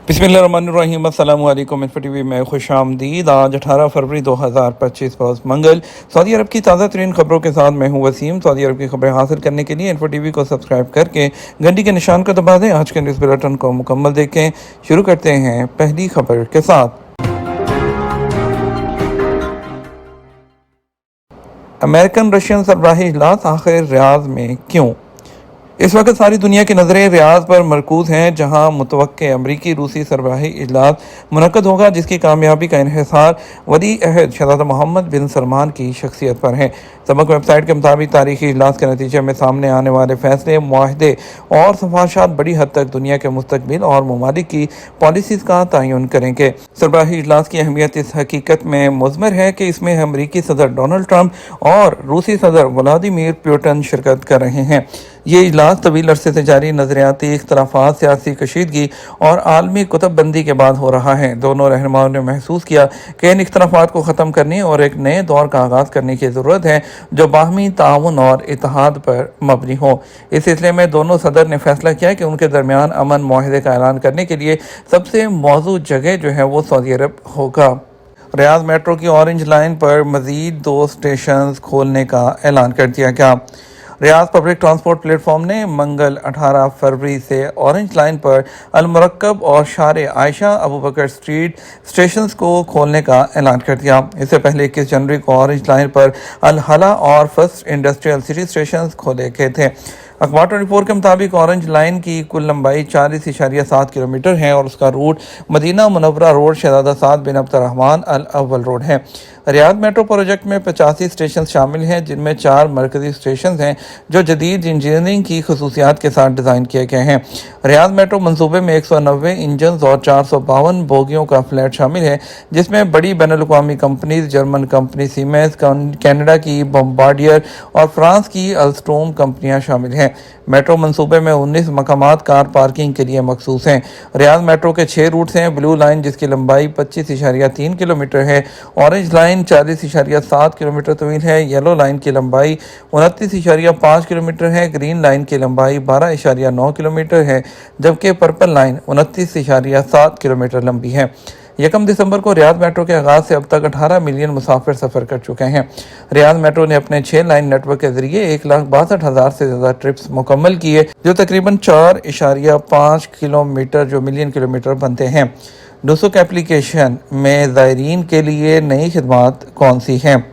बिस्मिल्लाहिर्रहमानिर्रहीम। अस्सलाम वालेकुम। इन्फो टीवी में खुश आमदीद। आज 18 फरवरी 2025 रोज़ मंगल। सऊदी अरब की ताज़ा तरीन खबरों के साथ मैं हूँ वसीम। सऊदी अरब की खबरें हासिल करने के लिए इन्फो टीवी को सब्सक्राइब करके घंटी के निशान को दबा दें। आज के न्यूज़ बुलेटिन को मुकम्मल देखें। शुरू करते हैं पहली खबर के साथ। अमेरिकन रशियन सरबराही इजलास आखिर रियाद में क्यों? इस वक्त सारी दुनिया की नज़रें रियाद पर मरकूज़ हैं, जहां मुतवक्के अमरीकी रूसी सरबराही इजलास मुनक्कद होगा, जिसकी कामयाबी का इन्हिसार वली अहद शहज़ादा मोहम्मद बिन सलमान की शख्सियत पर है। सबक वेबसाइट के मुताबिक तारीखी इजलास के नतीजे में सामने आने वाले फैसले, मुआहदे और सफारशात बड़ी हद तक दुनिया के मुस्तकबिल और ममालिक की पॉलिसीज़ का तयन करेंगे। सरबराही इजलास की अहमियत इस हकीकत में मुज़मर है कि इसमें अमरीकी सदर डोनाल्ड ट्रंप और रूसी सदर व्लादिमीर पुतिन शिरकत कर रहे हैं। ये इजलास तवील अरसे से जारी नज़रियाती इख्तलाफात, सियासी कशीदगी और आलमी कुतुबबंदी के बाद हो रहा है। दोनों रहनुमाओं ने महसूस किया कि इन इख्तलाफात को ख़त्म करने और एक नए दौर का आगाज़ करने की ज़रूरत है, जो बाहमी ताउन और इत्तेहाद पर मबनी हो। इस सिलसिले में दोनों सदर ने फैसला किया कि उनके दरमियान अमन मुआहदे का ऐलान करने के लिए सबसे मौजूद जगह जो है वो सऊदी अरब होगा। रियाद मेट्रो की ऑरेंज लाइन पर मज़ीद 2 स्टेशन खोलने का ऐलान कर दिया गया। रियाद पब्लिक ट्रांसपोर्ट प्लेटफॉर्म ने मंगल 18 फरवरी से ऑरेंज लाइन पर अल-मुरक्कब और शारे आयशा अबू बकर स्ट्रीट स्टेशंस को खोलने का ऐलान कर दिया। इससे पहले 21 जनवरी को ऑरेंज लाइन पर अल-हला और फर्स्ट इंडस्ट्रियल सिटी स्टेशंस खोले गए थे। अखबार 24 के मुताबिक ऑरेंज लाइन की कुल लंबाई 40.7 किलोमीटर है और उसका रूट मदीना मुनव्वरा रोड, शहजादा साद बिन अब्दुर्रहमान अल अव्वल रोड है। रियाद मेट्रो प्रोजेक्ट में 85 स्टेशन शामिल हैं, जिनमें 4 मरकजी स्टेशन हैं जो जदीद इंजीनियरिंग की खसूसियात के साथ डिज़ाइन किए गए हैं। रियाद मेट्रो मंसूबे में 190 इंजन और 452 बोगियों का फ्लैट शामिल है, जिसमें बड़ी बैनुल-अक़वामी companies, German company Siemens, Canada की बॉम्बार्डियर और फ्रांस की अल्स्टोम कंपनियां शामिल हैं। मेट्रो मंसूबे में 19 मकामात कार पार्किंग के लिए मखसूस हैं। रियाद मेट्रो के 6 रूट्स हैं। ब्लू लाइन, जिसकी लंबाई 25.3 किलोमीटर है, ऑरेंज लाइन 40.7 किलोमीटर तवील है, येलो लाइन की लंबाई 29.5 किलोमीटर है, ग्रीन लाइन की लंबाई 12.9 किलोमीटर है, जबकि पर्पल लाइन 29.7 किलोमीटर लंबी है। 1 दिसंबर को रियाद मेट्रो के आगाज़ से अब तक 18 मिलियन मुसाफिर सफ़र कर चुके हैं। रियाद मेट्रो ने अपने 6 लाइन नेटवर्क के जरिए 1,62,000 से ज़्यादा ट्रिप्स मुकम्मल किए, जो तकरीबन 4.5 किलोमीटर जो मिलियन किलोमीटर बनते हैं। नुसुक एप्लीकेशन में ज़ायरीन के लिए नई खिदमात कौन सी हैं?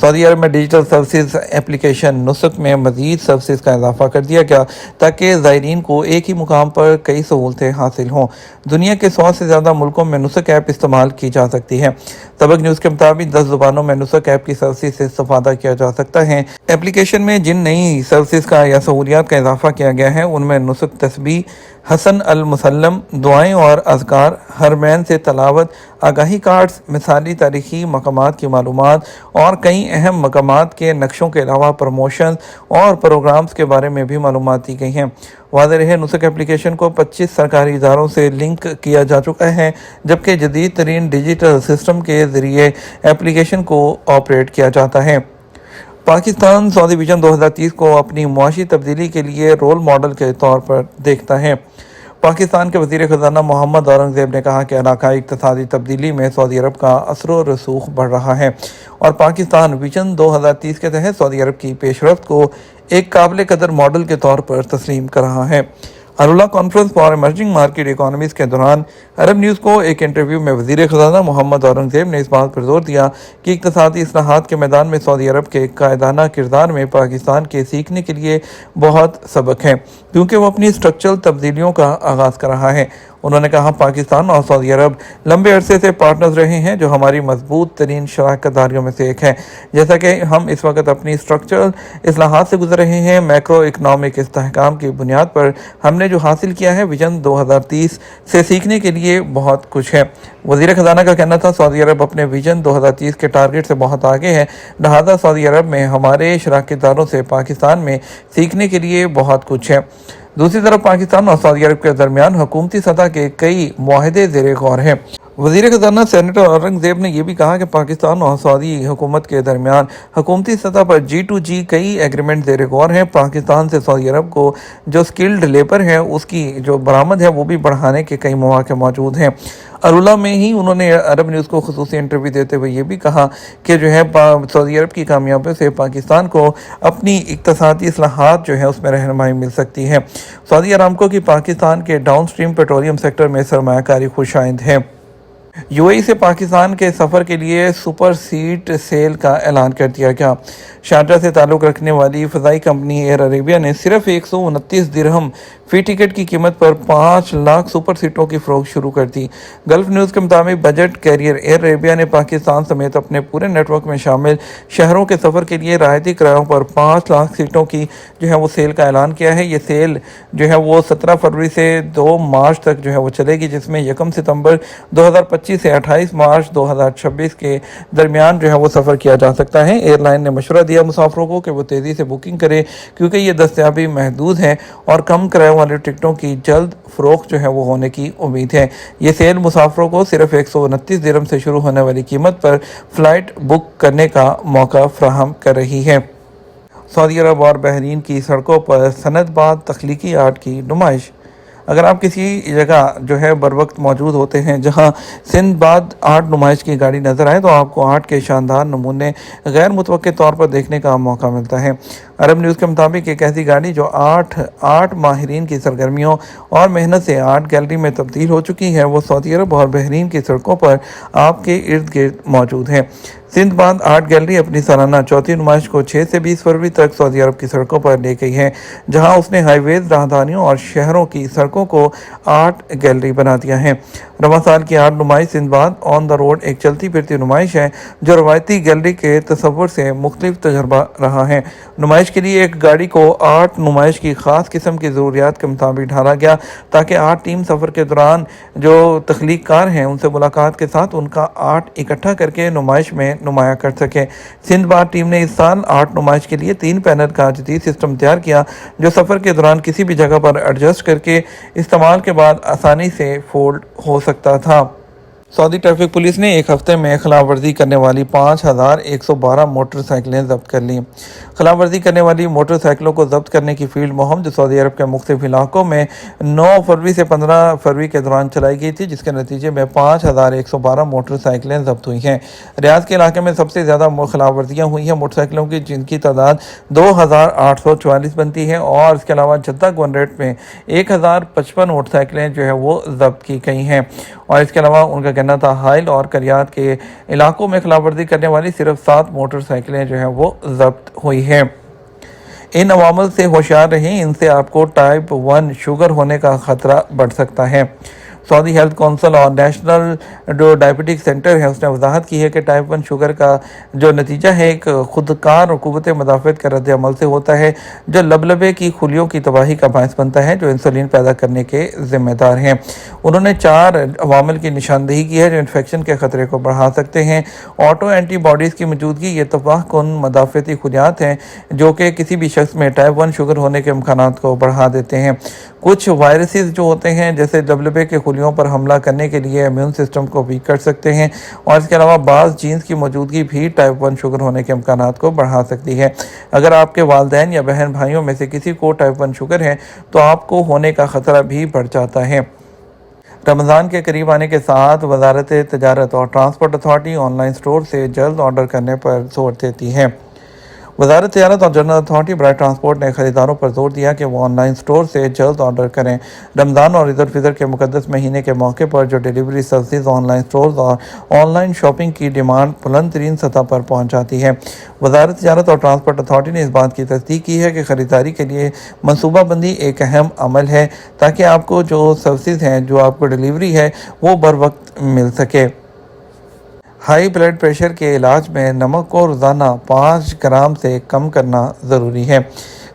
सऊदी अरब में डिजिटल सर्विसेज एप्लीकेशन नुसुक में मज़ीद सर्विसेज का इजाफा कर दिया गया, ताकि ज़ायरीन को एक ही मुकाम पर कई सहूलतें हासिल हों। दुनिया के 100 से ज़्यादा मुल्कों में नुसुक ऐप इस्तेमाल की जा सकती है। सबक न्यूज़ के मुताबिक 10 ज़ुबानों में नुसुक ऐप की सर्विस से इस्तेफादा किया जा सकता है। एप्लीकेशन में जिन नई सर्विसेज का या सहूलियात का इजाफा किया गया है, उनमें नुसुक तस्बीह, हसन अल मुसल्लम, दुआएं और अज़कार, हरमैन से तलावत, आगाही कार्ड्स, मिसाली तारीखी मकामात की मालूमात और कई अहम मकामात के नक्शों के अलावा प्रमोशन और प्रोग्राम्स के बारे में भी मालूमात दी गई हैं। वाज़ेह रहे, नुसुक एप्लीकेशन को 25 सरकारी इदारों से लिंक किया जा चुका है, जबकि जदीद तरीन डिजिटल सिस्टम के ज़रिए एप्लीकेशन को ऑपरेट किया जाता है। पाकिस्तान सऊदी विजन 2030 को अपनी मुआशी तब्दीली के लिए रोल मॉडल के तौर पर देखता है। पाकिस्तान के वज़ीर ख़ज़ाना मोहम्मद औरंगज़ेब ने कहा कि इलाकाई इक़्तिसादी तब्दीली में सऊदी अरब का असर व रसूख बढ़ रहा है और पाकिस्तान विजन 2030 के तहत सऊदी अरब की पेशरफ्त को एक काबिल कदर मॉडल के तौर पर तस्लीम कर रहा है। अरुला conference for emerging market economies के दौरान अरब न्यूज़ को एक इंटरव्यू में वज़ीर ख़ज़ाना मोहम्मद औरंगज़ेब ने इस बात पर जोर दिया कि इक़्तिसादी इस्लाहात के मैदान में सऊदी अरब के कायदाना किरदार में पाकिस्तान के सीखने के लिए बहुत सबक है, क्योंकि वो अपनी स्ट्रक्चरल तब्दीलियों का आगाज़ कर रहा है। उन्होंने कहा, पाकिस्तान और सऊदी अरब लंबे अरसे से पार्टनर्स रहे हैं, जो हमारी मजबूत तरीन शराकत दारियों में से एक है। जैसा कि हम इस वक्त अपनी स्ट्रक्चरल इस्लाहात से गुजर रहे हैं, मैक्रो इकनॉमिक इस्तेहकाम की बुनियाद पर हमने जो हासिल किया है, विजन 2030 से सीखने के लिए बहुत कुछ है। वज़ीर ख़ज़ाना का कहना था, सऊदी अरब अपने विजन 2030 के टारगेट से बहुत आगे है, लिहाजा सऊदी अरब में हमारे शराकत दारों से पाकिस्तान में सीखने के लिए बहुत कुछ है। दूसरी तरफ पाकिस्तान और सऊदी अरब के दरमियान हुकूमती सतह के कई मुआहदे ज़ेरे गौर हैं। वज़ीर ख़ज़ाना सेनेटर औरंगज़ेब ने यह भी कहा कि पाकिस्तान और सऊदी हुकूमत के दरमियान हुकूमती सतह पर G2G कई एग्रीमेंट ज़ेर गौर हैं। पाकिस्तान से सऊदी अरब को जो स्किल्ड लेबर है उसकी जो बरामद है वो भी बढ़ाने के कई मौके मौजूद हैं। अरुला में ही उन्होंने अरब न्यूज़ को खुसूसी इंटरव्यू देते हुए ये भी कहा कि जो है सऊदी अरब की कामयाबी से पाकिस्तान को अपनी इक़्तिसादी इस्लाहात जो है उसमें रहनुमाई मिल सकती है। सऊदी अरामको की पाकिस्तान के डाउन स्ट्रीम पेट्रोलियम सेक्टर में सरमायाकारी खुशाइंद है। यूएई से पाकिस्तान के सफ़र के लिए सुपर सीट सेल का ऐलान कर दिया गया। शारजा से ताल्लुक़ रखने वाली फ़ज़ाई कंपनी एयर अरेबिया ने सिर्फ 129 दिरहम फ़ी टिकट की कीमत पर 5 लाख सुपर सीटों की फ़रोख्त शुरू कर दी। गल्फ न्यूज़ के मुताबिक बजट कैरियर एयर अरेबिया ने पाकिस्तान समेत अपने पूरे नेटवर्क में शामिल शहरों के सफ़र के लिए रायती किरायों पर 5 लाख सीटों की जो है वो सेल का ऐलान किया है। ये सेल जो है वो 17 फरवरी से 2 मार्च तक जो है वो चलेगी, जिसमें 1 सितंबर 2025 से 28 मार्च 2026 के दरमियान जो है वो सफ़र किया जा सकता है। एयरलाइन ने मशवरा दिया मुसाफिरों को कि वो तेज़ी से बुकिंग करें क्योंकि ये दस्तयाबी महदूद है और कम किराए वाले टिकटों की जल्द फ़रोख्त जो है वो होने की उम्मीद है। ये सेल मुसाफिरों को सिर्फ 129 दिरहम से शुरू होने वाली कीमत पर फ़्लाइट बुक करने का मौका फराहम कर रही है। सऊदी अरब और बहरीन की सड़कों पर सनतबाद तख्लीकी आर्ट की नुमाइश। अगर आप किसी जगह जो है बर वक्त मौजूद होते हैं जहां सिंदबाद आर्ट नुमाइश की गाड़ी नज़र आए तो आपको आर्ट के शानदार नमूने गैर मुतवक्के तौर पर देखने का मौका मिलता है। अरब न्यूज़ के मुताबिक एक ऐसी गाड़ी जो आर्ट माहिरीन की सरगर्मियों और मेहनत से आर्ट गैलरी में तब्दील हो चुकी है, वो सऊदी अरब और बहरीन की सड़कों पर आपके इर्द गिर्द मौजूद है। सिंदबाद आर्ट गैलरी अपनी सालाना चौथी नुमाइश को 6 से 20 फरवरी तक सऊदी अरब की सड़कों पर ले गई है, जहां उसने हाईवेज, राहदानियों और शहरों की सड़कों को आर्ट गैलरी बना दिया है। रवां साल की आर्ट नुमाइश सिंदबाद ऑन द रोड एक चलती फिरती नुमाइश है जो रवायती गैलरी के तस्वुर से मुख्तलिफ तजर्बा रहा है। नुमाइश के लिए एक गाड़ी को आर्ट नुमाइश की ख़ास किस्म की ज़रूरियात के मुताबिक ढाला गया ताकि आर्ट टीम सफ़र के दौरान जो तख्लीक़कार हैं उनसे मुलाकात के साथ उनका आर्ट इकट्ठा करके नुमाइश में नुमाया कर सके। सिंदबाद टीम ने इस साल आर्ट नुमाइश के लिए 3 पैनल का जदीद सिस्टम तैयार किया जो सफ़र के दौरान किसी भी जगह पर एडजस्ट करके इस्तेमाल के बाद आसानी से फोल्ड हो सकता था। सऊदी ट्रैफिक पुलिस ने एक हफ्ते में खिलाफ वर्जी करने वाली 5112 मोटरसाइकिलें जब्त कर लीं। खिलाफ वर्जी करने वाली मोटरसाइकिलों को जब्त करने की फील्ड मुहिम जो सऊदी अरब के मुख्तलिफ इलाकों में 9 फरवरी से 15 फरवरी के दौरान चलाई गई थी, जिसके नतीजे में 5112 मोटरसाइकिलें जब्त हुई हैं। रियाद के इलाके में सबसे ज़्यादा खिलाफ वर्जियाँ हुई हैं मोटरसाइकिलों की, जिनकी तादाद 2844 बनती है और इसके अलावा जद्दा गवर्नरेट में 1055 मोटरसाइकिलें जो है वो जब्त की गई हैं। और इसके अलावा उनका कहना था हाइल और करियात के इलाकों में खिलाफ वर्जी करने वाली सिर्फ 7 मोटरसाइकिलें जो हैं वो जब्त हुई हैं। इन अवामल से होशियार रहें, इनसे आपको टाइप 1 शुगर होने का ख़तरा बढ़ सकता है। सऊदी हेल्थ कौंसिल और नेशनल जो डायबिटिक सेंटर है उसने वजाहत की है कि टाइप 1 शुगर का जो नतीजा है एक खुदकार और क़ुव्वत मुदाफ़त का रद्द अमल से होता है जो लबलबे की खुलियों की तबाही का बायस बनता है जो इंसुलिन पैदा करने के ज़िम्मेदार हैं। उन्होंने 4 अवामिल की निशानदेही की है जो इन्फेक्शन के ख़तरे को बढ़ा सकते हैं। ऑटो एंटीबॉडीज़ की मौजूदगी ये तबाहकुन मदाफ़ती खुलियात हैं जो कि किसी भी शख्स में टाइप 1 शुगर होने के इम्कानात को बढ़ा देते हैं। कुछ वायरसेस जो होते हैं जैसे लबलबे के खुलियों पर हमला करने के लिए इम्यून सिस्टम को वीक कर सकते हैं और इसके अलावा बाज़ जीन्स की मौजूदगी भी टाइप 1 शुगर होने के इम्कानात को बढ़ा सकती है। अगर आपके वालिदैन या बहन भाइयों में से किसी को टाइप 1 शुगर है तो आपको होने का ख़तरा भी बढ़ जाता है। रमज़ान के करीब आने के साथ वजारत तजारत और ट्रांसपोर्ट अथॉरिटी ऑनलाइन स्टोर से जल्द ऑर्डर करने पर जोर देती है। वजारत तजारत और जनरल अथॉरिटी बराए ट्रांसपोर्ट ने खरीदारों पर जोर दिया कि वो ऑनलाइन स्टोर से जल्द ऑर्डर करें। रमज़ान और ईद उल फितर के मुक़द्दस महीने के मौके पर जो डिलीवरी सर्विस ऑनलाइन स्टोर्स और ऑनलाइन शॉपिंग की डिमांड बुलंद तरीन सतह पर पहुँच जाती है। वजारत तजारत और ट्रांसपोर्ट अथॉरिटी ने इस बात की तस्दीक की है कि ख़रीदारी के लिए मनसूबाबंदी एक अहम अमल है ताकि आपको जो सर्विस हैं जो आपको डिलीवरी है वो बर वक्त मिल सके। हाई ब्लड प्रेशर के इलाज में नमक को रोज़ाना 5 ग्राम से कम करना ज़रूरी है।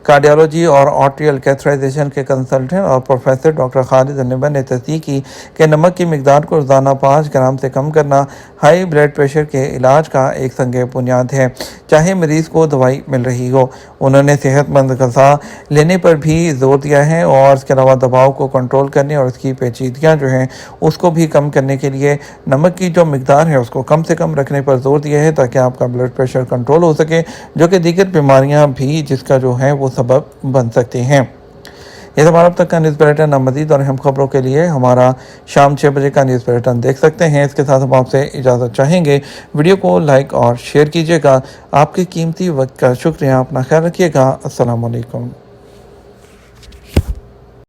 कार्डियोलॉजी और आर्टरियल कैथराइजेशन के कंसल्टेंट और प्रोफेसर डॉक्टर खालिद अनिबर ने तस्दीक की कि नमक की मिकदार को रोज़ाना 5 ग्राम से कम करना हाई ब्लड प्रेशर के इलाज का एक संग बुनियाद है, चाहे मरीज़ को दवाई मिल रही हो। उन्होंने सेहतमंद ग़िज़ा लेने पर भी जोर दिया है और इसके अलावा दबाव को कंट्रोल करने और उसकी पेचीदगियाँ जो हैं उसको भी कम करने के लिए नमक की जो मिकदार है उसको कम से कम रखने पर जोर दिया है, ताकि आपका ब्लड प्रेशर कंट्रोल हो सके, जो कि दीगर बीमारियां भी जिसका जो है वो सबब बन सकती हैं। ये हमारा अब तक का न्यूज़ बुलेटिन। मज़ीद और अहम खबरों के लिए हमारा शाम 6 बजे का न्यूज़ बुलेटिन देख सकते हैं। इसके साथ हम आपसे इजाज़त चाहेंगे। वीडियो को लाइक और शेयर कीजिएगा। आपके कीमती वक्त का शुक्रिया। अपना ख्याल रखिएगा। अस्सलाम वालेकुम।